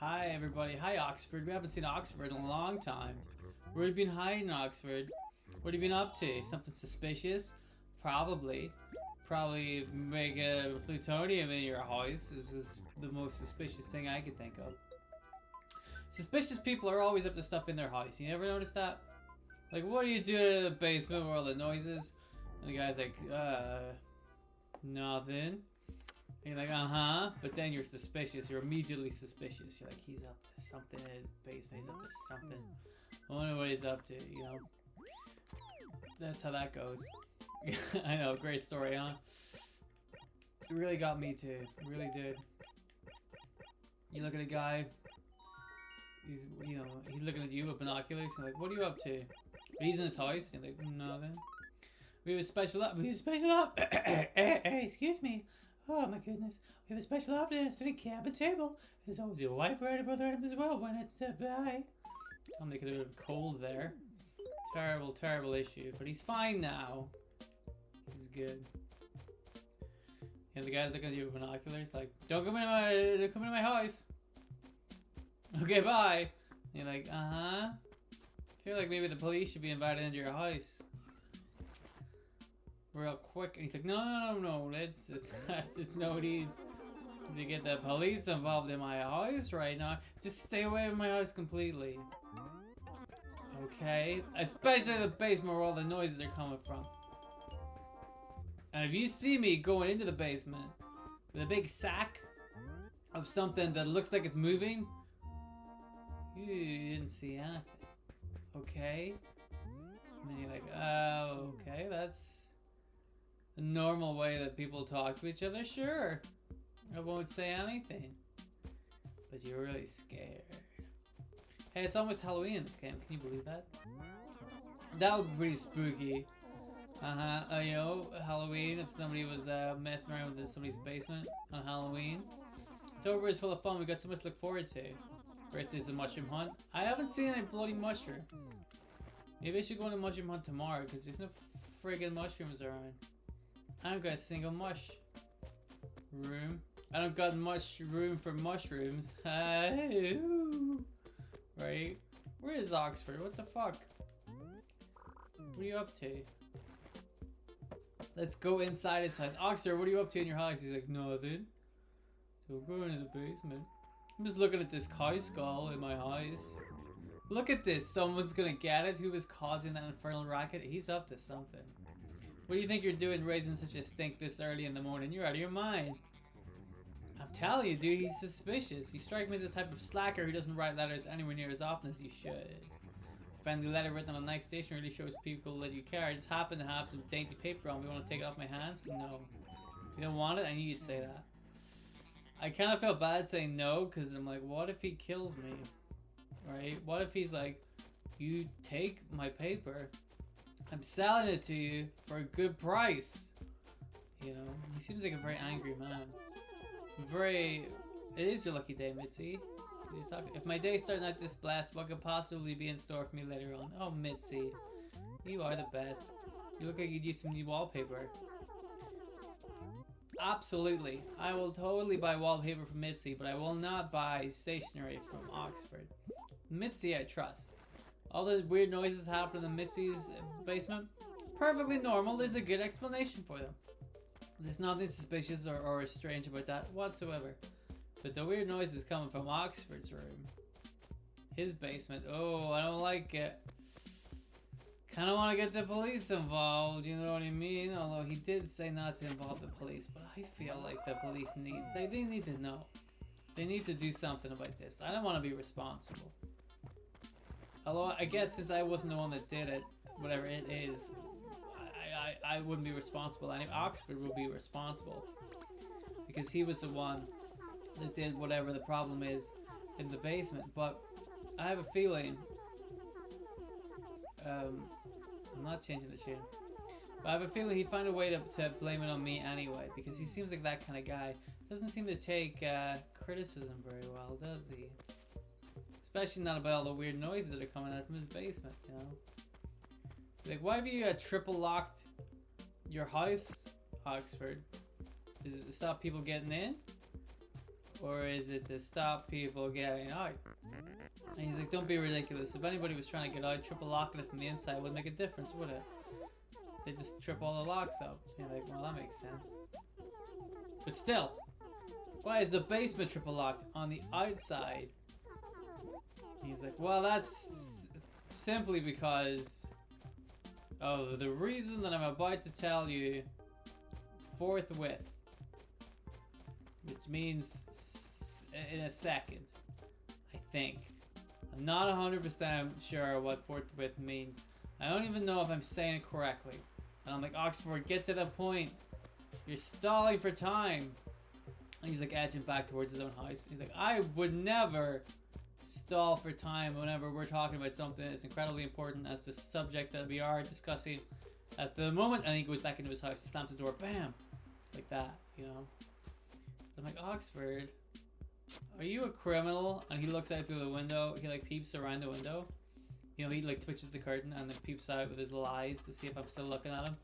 Hi everybody, hi Oxford. We haven't seen Oxford in a long time. Where have you been hiding, Oxford? What have you been up to? Something suspicious? Probably. Probably make a plutonium in your house. This is the most suspicious thing I could think of. Suspicious people are always up to stuff in their house. You never notice that? Like, what do you do in the basement where all the noises? And the guy's like, nothing. And you're like, uh-huh. But then you're suspicious. You're immediately suspicious. You're like, he's up to something in his basement. He's up to something. I wonder what he's up to, you know? That's how that goes. I know, great story, huh? It really got me too. It really did. You look at a guy, he's looking at you with binoculars. You're like, what are you up to? But he's in his house. You're like, nothing. We have a special up. We have a special up. Excuse me. Oh my goodness. We have a special up there to the cabin table. There's always a whiteboard of other items as well when it's by. I'm making a bit of cold there. Terrible, terrible issue. But he's fine now. He's good. And the guy's looking at you with binoculars like, don't come into my house. Okay, bye. And you're like, uh-huh. I feel like maybe the police should be invited into your house. Real quick. And he's like, no. That's just no need to get the police involved in my house right now. Just stay away from my house completely. Okay? Especially the basement where all the noises are coming from. And if you see me going into the basement with a big sack of something that looks like it's moving, you didn't see anything. Okay? And then you're like, oh, okay, that's a normal way that people talk to each other. Sure. I won't say anything. But you're really scared. Hey, it's almost Halloween in this game. Can you believe that? That would be pretty spooky. You know, Halloween, if somebody was messing around with somebody's basement on Halloween. October is full of fun, we got so much to look forward to. First there's the mushroom hunt. I haven't seen any bloody mushrooms. Maybe I should go on a mushroom hunt tomorrow, because there's no friggin' mushrooms around. I don't got a single mush room. I don't got much room for mushrooms. Right? Where is Oxford? What the fuck? What are you up to? Let's go inside his house. Oxford, what are you up to in your house? He's like, nothing. So we're going to the basement. I'm just looking at this cow skull in my house. Look at this. Someone's gonna get it. Who was causing that infernal racket? He's up to something. What do you think you're doing raising such a stink this early in the morning? You're out of your mind. I'm telling you, dude, he's suspicious. You strike me as the type of slacker who doesn't write letters anywhere near as often as you should. Friendly letter written on a nice station really shows people that you care. I just happen to have some dainty paper on. We want to take it off my hands? No. You don't want it? I knew you'd say that. I kind of felt bad saying no, because I'm like, what if he kills me? Right? What if he's like, you take my paper, I'm selling it to you for a good price. You know, he seems like a very angry man. It is your lucky day, Mitzi. If my day started out this blast, what could possibly be in store for me later on? Oh, Mitzi, you are the best. You look like you'd use some new wallpaper. Absolutely. I will totally buy wallpaper from Mitzi, but I will not buy stationery from Oxford. Mitzi I trust. All the weird noises happening in Mitzi's basement, perfectly normal. There's a good explanation for them. There's nothing suspicious or strange about that whatsoever. But the weird noises coming from Oxford's room, his basement, oh, I don't like it. Kind of want to get the police involved, you know what I mean? Although he did say not to involve the police, but I feel like the police they need to know. They need to do something about this. I don't want to be responsible. Although I guess since I wasn't the one that did it, whatever it is, I wouldn't be responsible. Anyway, Oxford will be responsible because he was the one that did whatever the problem is in the basement. But I have a feeling. I'm not changing the tune. But I have a feeling he'd find a way to blame it on me anyway, because he seems like that kind of guy. Doesn't seem to take criticism very well, does he? Especially not about all the weird noises that are coming out from his basement, you know? Like, why have you triple locked your house, Oxford? Is it to stop people getting in? or is it to stop people getting out? And he's like, don't be ridiculous. If anybody was trying to get out, triple locking it from the inside wouldn't make a difference, would it? They just trip all the locks up. You're like, well, that makes sense. But still, why is the basement triple locked on the outside? He's like, well, that's simply because of the reason that I'm about to tell you forthwith. Which means in a second, I think. I'm not 100% sure what forthwith means. I don't even know if I'm saying it correctly. And I'm like, Oxford, get to the point. You're stalling for time. And he's like edging back towards his own house. He's like, I would never stall for time whenever we're talking about something that's incredibly important as the subject that we are discussing at the moment. And he goes back into his house, slams the door, bam, like that, you know. I'm like, Oxford, are you a criminal? And he looks out through the window. He like peeps around the window. You know, he like twitches the curtain and then peeps out with his little eyes to see if I'm still looking at him.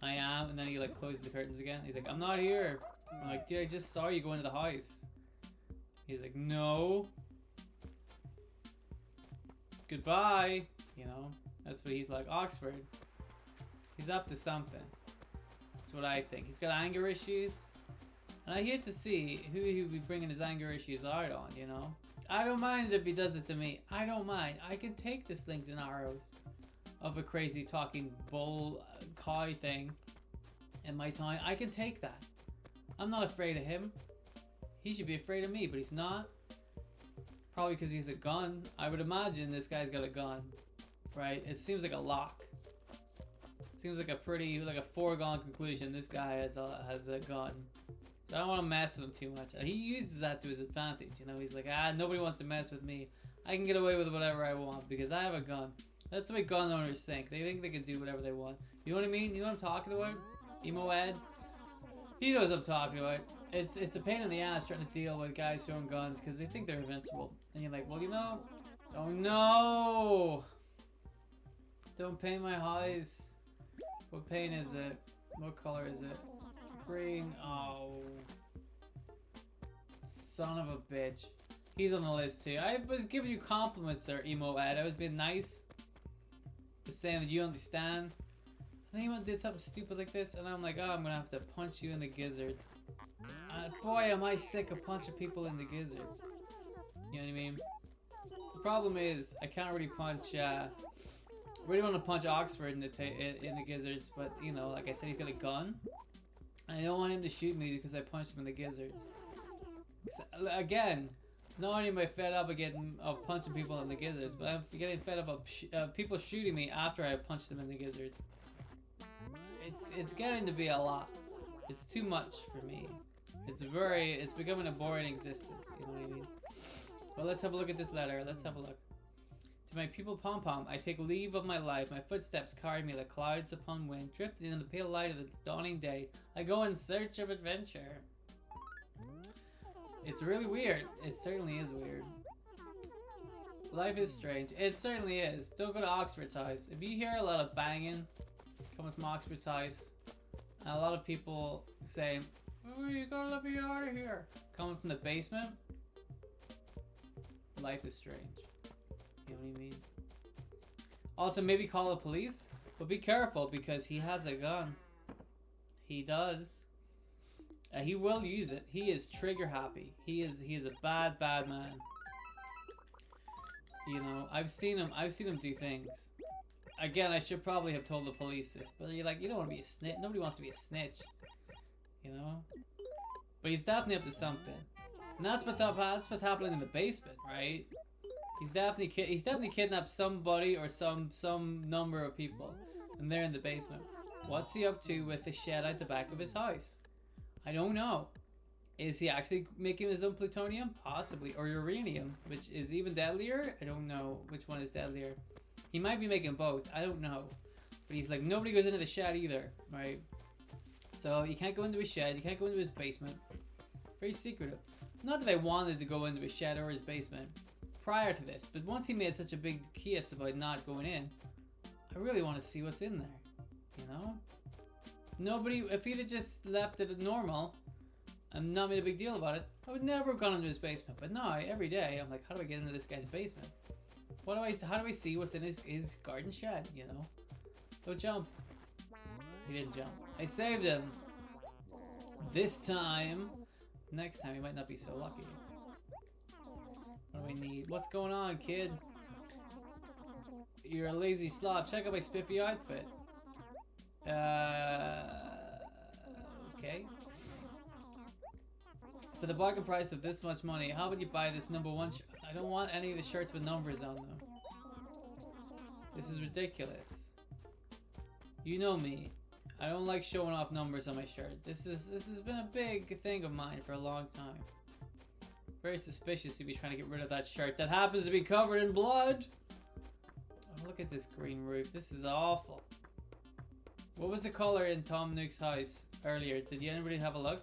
I am, and then he like closes the curtains again. He's like, I'm not here. I'm like, dude, I just saw you go into the house. He's like, no. Goodbye. You know, that's what he's like. Oxford, he's up to something. That's what I think. He's got anger issues. And I hate to see who he would be bringing his anger issues out on, you know? I don't mind if he does it to me. I don't mind. I can take the slings and arrows of a crazy talking bull cow thing in my time. I can take that. I'm not afraid of him. He should be afraid of me, but he's not. Probably because he's a gun. I would imagine this guy's got a gun, right? It seems like a lock. It seems like a pretty, like a foregone conclusion. This guy has a gun. So I don't want to mess with him too much. He uses that to his advantage, you know. He's like, nobody wants to mess with me. I can get away with whatever I want because I have a gun. That's the way gun owners think. They think they can do whatever they want. You know what I mean? You know what I'm talking about? Emo Ed? He knows what I'm talking about. It's a pain in the ass trying to deal with guys who own guns because they think they're invincible. And you're like, well, you know, oh no! Don't paint my house. What paint is it? What color is it? Green. Oh. Son of a bitch. He's on the list too. I was giving you compliments there, Emo Ed. I was being nice. Was saying that you understand. And then he did something stupid like this, and I'm like, oh, I'm gonna have to punch you in the gizzards. Boy, am I sick of punching people in the gizzards. You know what I mean? The problem is, I can't really punch, really want to punch Oxford in the gizzards, but, you know, like I said, he's got a gun. And I don't want him to shoot me because I punched him in the gizzards. Again, not only am I fed up of punching people in the gizzards, but I'm getting fed up of people shooting me after I punched them in the gizzards. It's getting to be a lot. It's too much for me. It's becoming a boring existence, you know what I mean? Well, let's have a look at this letter. Let's have a look. To my pupil pom-pom, I take leave of my life. My footsteps carry me like clouds upon wind. Drifting in the pale light of the dawning day, I go in search of adventure. It's really weird. It certainly is weird. Life is strange. It certainly is. Don't go to Oxford's house. If you hear a lot of banging coming from Oxford's house, and a lot of people say, oh, you gotta let me get out of here, coming from the basement, life is strange. You know what I mean? Also, maybe call the police, but be careful because he has a gun. He does. He will use it. He is trigger happy. He is a bad man. You know, I've seen him do things. Again, I should probably have told the police this, but you're like, you don't want to be a snitch. Nobody wants to be a snitch. You know? But he's definitely up to something. And that's what's happening in the basement, right? He's definitely kidnapped somebody or some number of people, and they're in the basement. What's he up to with the shed at the back of his house? I don't know. Is he actually making his own plutonium? Possibly. Or uranium, which is even deadlier? I don't know which one is deadlier. He might be making both. I don't know. But he's like, nobody goes into the shed either, right? So you can't go into his shed. You can't go into his basement. Very secretive. Not that I wanted to go into his shed or his basement prior to this, but once he made such a big kiss about not going in, I really want to see what's in there, you know? Nobody, if he'd have just left it normal and not made a big deal about it, I would never have gone into his basement. But now, every day, I'm like, how do I get into this guy's basement? How do I see what's in his garden shed, you know? Don't jump. He didn't jump. I saved him. This time. Next time, he might not be so lucky. What do I need? What's going on, kid? You're a lazy slob. Check out my spiffy outfit. Okay. For the bargain price of this much money, how would you buy this #1 shirt? I don't want any of the shirts with numbers on them. This is ridiculous. You know me. I don't like showing off numbers on my shirt. This has been a big thing of mine for a long time. Very suspicious to be trying to get rid of that shirt that happens to be covered in blood. Oh, look at this green roof. This is awful. What was the color in Tom Nook's house earlier? Did anybody have a look?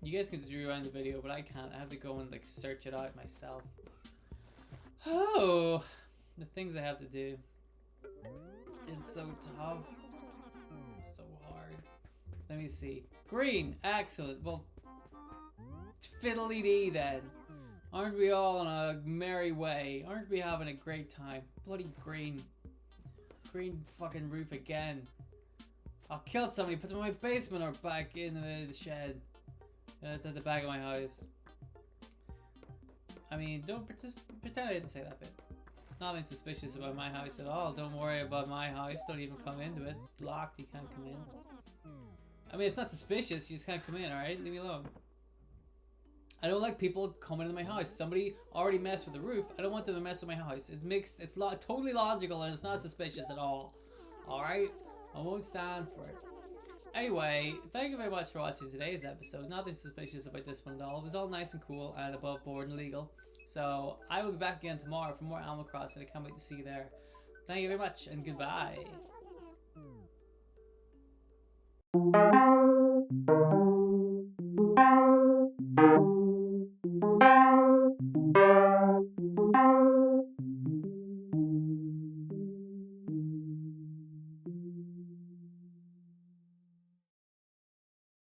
You guys can just rewind the video, but I can't. I have to go and like search it out myself. Oh, the things I have to do. It's so tough. So hard. Let me see. Green. Excellent. Well, fiddly-dee then. Aren't we all on a merry way? Aren't we having a great time? Bloody green. Green fucking roof again. I'll kill somebody, put them in my basement or back in the shed. It's at the back of my house. I mean, don't pretend I didn't say that bit. Nothing suspicious about my house at all. Don't worry about my house. Don't even come into it. It's locked. You can't come in. I mean, it's not suspicious. You just can't come in, alright? Leave me alone. I don't like people coming into my house. Somebody already messed with the roof. I don't want them to mess with my house. It's totally logical and it's not suspicious at all. Alright? I won't stand for it. Anyway, thank you very much for watching today's episode. Nothing suspicious about this one at all. It was all nice and cool and above board and legal. So, I will be back again tomorrow for more Animal Crossing. I can't wait to see you there. Thank you very much and goodbye.